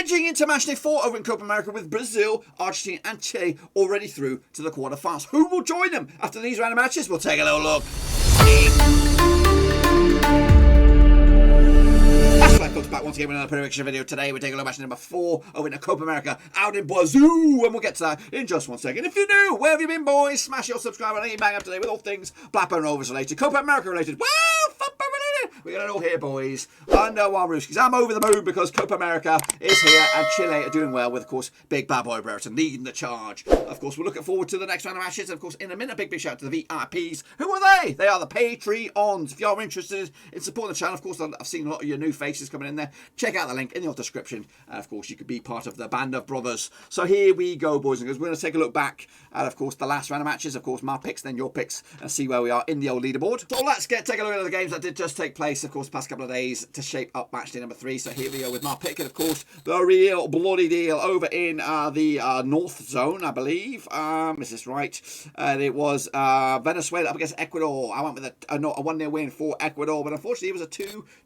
edging into matchday 4 over in Copa America with Brazil, Argentina and Chile already through to the quarterfinals. Who will join them after these round of matches? We'll take a little look. That's right, folks, back once again with another prediction video. Today we're taking a look at match number 4 over in the Copa America out in Brazil, and we'll get to that in just one second. If you're new, where have you been, boys? Smash your subscribe and bang up today with all things Blackburn Rovers related, Copa America related, football related. We got it all here, boys. I know our Rooskies. I'm over the moon because Copa America is here and Chile are doing well with, of course, big bad boy Brereton leading the charge. Of course, we're looking forward to the next round of matches. Of course, in a minute, big shout out to the VIPs. Who are they? They are the Patreons. If you're interested in supporting the channel, of course, I've seen a lot of your new faces coming in there. Check out the link in the description. And of course, you could be part of the band of brothers. So here we go, boys and girls. We're going to take a look back at, of course, the last round of matches. Of course, my picks, then your picks, and see where we are in the old leaderboard. So let's take a look at the games that did just take place, of course, past couple of days to shape up match day number 3. So here we go with my pick, and of course, the real bloody deal over in the North Zone, I believe. Is this right? And it was Venezuela up against Ecuador. I went with a 1-0 win for Ecuador, but unfortunately, it was a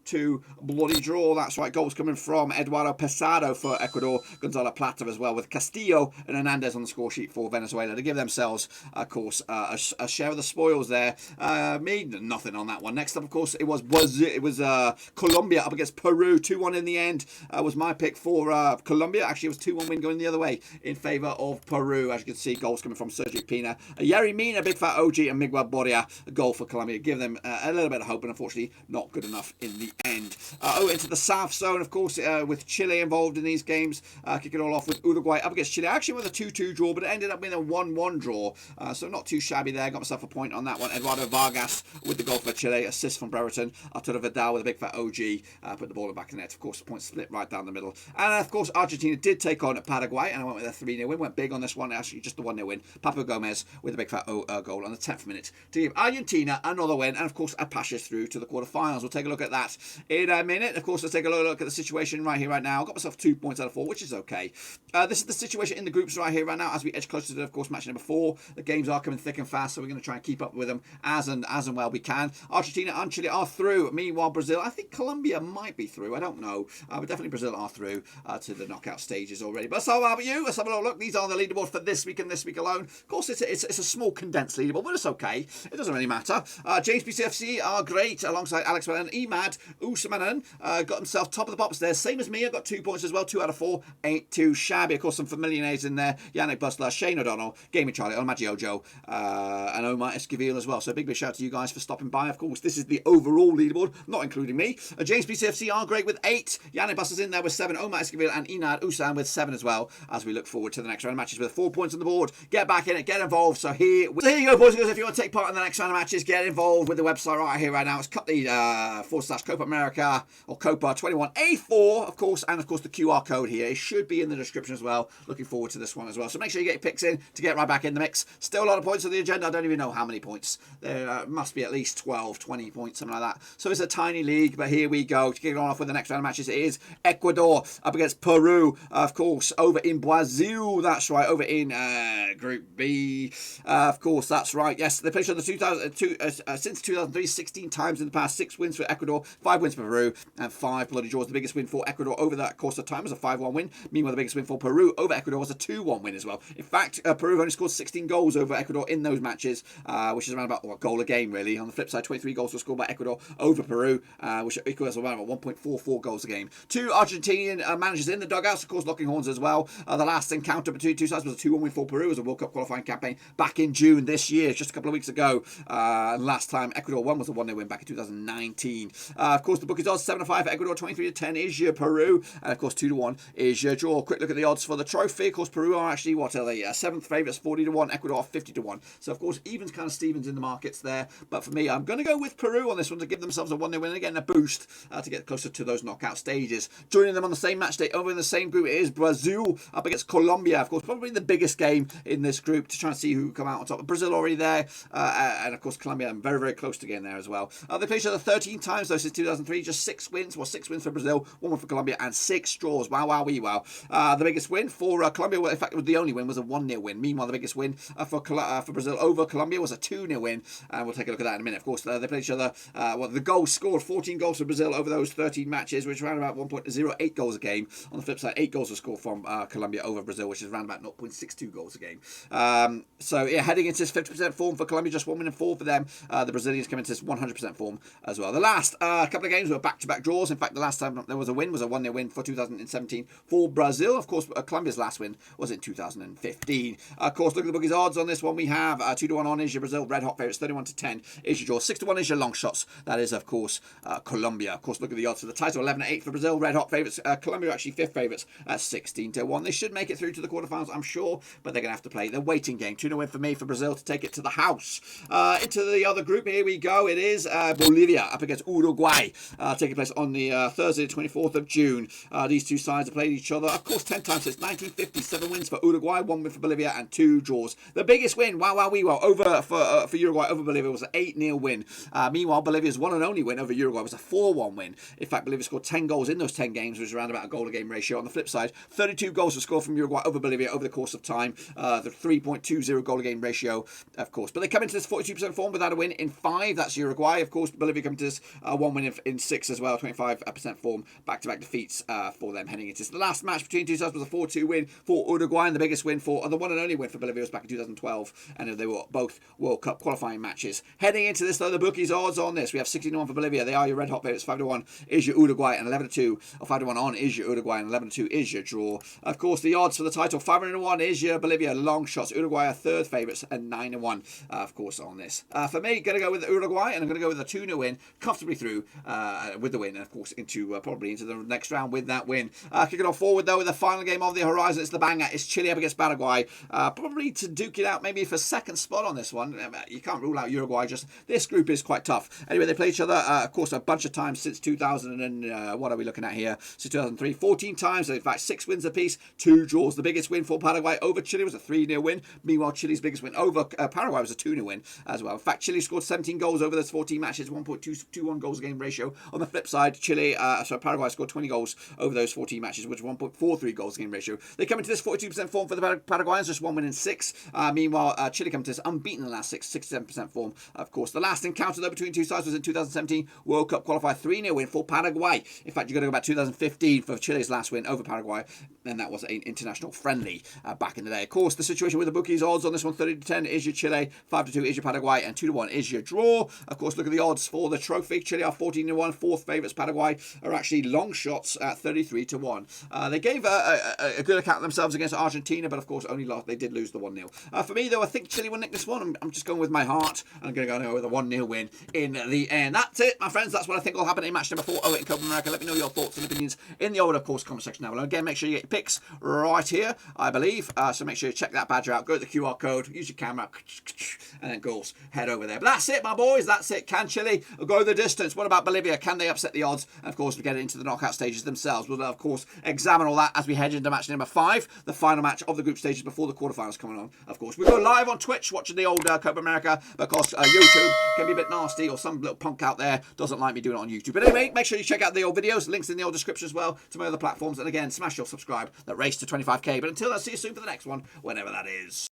2-2 bloody draw. That's right. Goals coming from Eduardo Pesado for Ecuador, Gonzalo Plata as well, with Castillo and Hernandez on the score sheet for Venezuela to give themselves, of course, a share of the spoils there. Made nothing on that one. Next up, of course, it was Colombia up against Peru. 2-1 in the end was my pick for Colombia. Actually, it was 2-1 win going the other way in favour of Peru. As you can see, goals coming from Sergio Pina, Yerry Mina, Big Fat OG, and Miguel Boria. A goal for Colombia. Give them a little bit of hope, and unfortunately, not good enough in the end. Into the South Zone, of course, with Chile involved in these games. Kicking it all off with Uruguay up against Chile. Actually, with a 2-2 draw, but it ended up being a 1-1 draw. So not too shabby there. Got myself a point on that one. Eduardo Vargas with the goal for Chile. Assist from Brereton. Arturo Vidal with a Big Fat OG. Put the ball back in the net. Of course, the point split right down the middle. And of course, Argentina did take on Paraguay, and I went with a 3-0 win. Went big on this one. Actually, just a 1-0 win. Papu Gomez with a Big Fat goal on the 10th minute to give Argentina another win. And of course, it passes through to the quarterfinals. We'll take a look at that in a minute. Of course, let's take a look at the situation right here, right now. I've got myself 2 points out of 4, which is okay. This is the situation in the groups right here, right now, as we edge closer to, of course, match number 4. The games are coming thick and fast, so we're going to try and keep up with them as and well we can. Argentina and Chile are through. Meanwhile, Brazil, I think Colombia might be through. I don't know. But definitely Brazil are through to the knockout stages already. But so how about you? Let's have a little look. These are the leaderboard for this week and this week alone. Of course, it's a small condensed leaderboard, but it's okay. It doesn't really matter. James BCFC are great alongside Alex Wellen. Emad Usmanen got himself top of the pops there. Same as me. I've got 2 points as well. 2 out of 4. Ain't too shabby. Of course, some familiar names in there. Yannick Bustler, Shane O'Donnell, Gaming Charlie, Olmaji Ojo, and Omar Esquivel as well. So a big shout out to you guys for stopping by. Of course, this is the overall leaderboard, not including me. James BCFC are great with 8. Yannick Bustler's in there with 7. Omar Esquivel and Inad Usan with 7 as well, as we look forward to the next round of matches with 4 points on the board. Get back in it, get involved. So here you go, boys and girls. If you want to take part in the next round of matches, get involved with the website right here, right now. It's / Copa America or Copa 21A4, of course, and of course the QR code here. It should be in the description as well. Looking forward to this one as well. So make sure you get your picks in to get right back in the mix. Still a lot of points on the agenda. I don't even know how many points. There must be at least 12, 20 points, something like that. So it's a tiny league, but here we go. To kick it on off with the next round of matches, it is Ecuador up against Peru, of course, over in Brazil. That's right, over in Group B. Of course, that's right. Yes, they played each other since 2003, 16 times in the past. 6 wins for Ecuador, 5 wins for Peru, and 5 bloody draws. The biggest win for Ecuador over that course of time was a 5-1 win. Meanwhile, the biggest win for Peru over Ecuador was a 2-1 win as well. In fact, Peru only scored 16 goals over Ecuador in those matches, which is around about a goal a game, really. On the flip side, 23 goals were scored by Ecuador over Peru, which equals around about 1.44 goals a game. 2 Argentinian managers in the dugouts, of course, locking horns as well. The last encounter between two sides was a 2-1 win for Peru as a World Cup qualifying campaign back in June this year, just a couple of weeks ago. Last time Ecuador won was a 1-0 win back in 2019. Of course, the bookies odds 7-5 for Ecuador, 23-10 is your Peru, and of course 2-1 is your draw. Quick look at the odds for the trophy. Of course, Peru are actually, what are they? 7th favourites, 40-1. Ecuador 50-1. So of course, evens kind of Stevens in the markets there. But for me, I'm going to go with Peru on this one to give themselves a 1-0 win and again a boost to get closer to those knockout stages. Joining them on the same match day over in the same group is Brazil up against Colombia. Of course, probably the biggest game in this group to try and see who come out on top. Brazil already there, and of course Colombia very close to getting there as well. They played each other 13 times though since 2003. Just 6 wins. Well, 6 wins for Brazil, 1 win for Colombia, and 6 draws. Wow. The biggest win for Colombia, well, in fact, the only win was a 1-0 win. Meanwhile, the biggest win for Brazil over Colombia was a 2-0 win, and we'll take a look at that in a minute. Of course, they played each other. The goals scored, 14 goals for Brazil over those 13 matches, which is around about 1.08 goals a game. On the flip side, 8 goals were scored from Colombia over Brazil, which is around about 0.62 goals a game. So yeah, heading into this 50% form for Colombia, just 1 win and 4 for them. The Brazilians come into this 100% form as well. The last couple of games were back-to-back draws. In fact, the last time there was a win was a 1-0 win for 2017 for Brazil. Of course, Colombia's last win was in 2015. Of course, look at the bookies odds on this one. We have 2-1 on is your Brazil, red hot favourites, 31-10 is your draw, 6-1 is your long shots. That is, of course, Colombia. Of course, look at the odds for the title, 11-8 for Brazil, red hot favourites. Colombia are actually 5th favourites at 16-1. They should make it through to the quarterfinals, I'm sure, but they're going to have to play the waiting game. 2-0 win for me for Brazil to take it to the house. Into the other group, here we go. It is Bolivia up against Uruguay, taking place on the Thursday, the 24th of June. These two sides have played each other, of course, 10 times since 1950. 7 wins for Uruguay, 1 win for Bolivia, and 2 draws. The biggest win, over for Uruguay over Bolivia was an 8-0 win. Meanwhile, Bolivia's one and only win over Uruguay was a 4-1 win. In fact, Bolivia scored 10 goals in those 10 games, which is around about a goal a game ratio. On the flip side, 32 goals were scored from Uruguay over Bolivia over the course of time. The 3.20 goal a game ratio, of course. But they come into this 42% form without a win in 5. That's Uruguay. Of course, Bolivia come into this 1 win in 6 as well. 25% form, back-to-back defeats for them heading into this. The last match between two sides was a 4-2 win for Uruguay, and the biggest win for the one and only win for Bolivia was back in 2012, and they were both World Cup qualifying matches. Heading into this, though, the bookies odds on this, we have 16-1 for Bolivia. They are your red hot favourites. 5-1 is your Uruguay, and 11-2, or 5-1 on is your Uruguay, and 11-2 is your draw. Of course, the odds for the title, 5-1 is your Bolivia, long shots. Uruguay are 3rd favourites, and 9-1, of course, on this. For me, going to go with Uruguay, and I'm going to go with a 2-0 win, comfortably through with the win, and of course, into probably into the next round with that win. Kicking off forward, though, with the final game of the horizon, it's the banger. It's Chile up against Paraguay, probably to duke it out maybe for second spot on this one. You can't rule out Uruguay, just this group is quite tough. Anyway, they play each other, of course, a bunch of times since 2000 and what are we looking at here? Since 2003, 14 times, in fact, 6 wins apiece, 2 draws. The biggest win for Paraguay over Chile was a 3-0 win. Meanwhile, Chile's biggest win over Paraguay was a 2-0 win as well. In fact, Chile scored 17 goals over those 14 matches, 1.21 goals a game ratio. On the flip side, Paraguay scored 20 goals over those 14 matches, which is 1.43 goals a game ratio. They come into this 42% form for the Paraguayans, just 1 win in 6. Meanwhile, Chile come to this unbeaten in the last 6, 67% form. Of course, the last encounter though between two sides was in 2017 World Cup qualifier 3-0 win for Paraguay. In fact, you've got to go back 2015 for Chile's last win over Paraguay, and that was an international friendly back in the day. Of course, the situation with the bookies odds on this one, 30-10 is your Chile, 5-2 is your Paraguay, and 2-1 is your draw. Of course, look at the odds for the trophy. Chile are 14-1, 4th favourites. Paraguay are actually long shots at 33-1. They gave a good account of themselves against Argentina, but of course only lost. They did lose the 1-0. For me, though, I think Chile will nick this one. I'm just going with my heart. I'm going to go with a 1-0 win in the end. That's it, my friends. That's what I think will happen in match number 4 in Copa America. Let me know your thoughts and opinions in the old, of course, comment section down below. Again, make sure you get your picks right here, I believe. So make sure you check that badge out. Go to the QR code, use your camera, and then goals, head over there. But that's it, my boys. That's it. Can Chile go the distance? What about Bolivia? Can they upset the odds? And of course, we get into the knockout stages themselves. We'll, of course, examine all that as we head into match number 5, the final match of the group stages before the quarterfinals coming on. Of course, we go live on Twitch watching the old Copa America because YouTube can be a bit nasty, or some little punk out there doesn't like me doing it on YouTube. But anyway, make sure you check out the old videos, links in the old description as well to my other platforms. And again, smash your subscribe, that race to 25k. But until then, see you soon for the next one, whenever that is.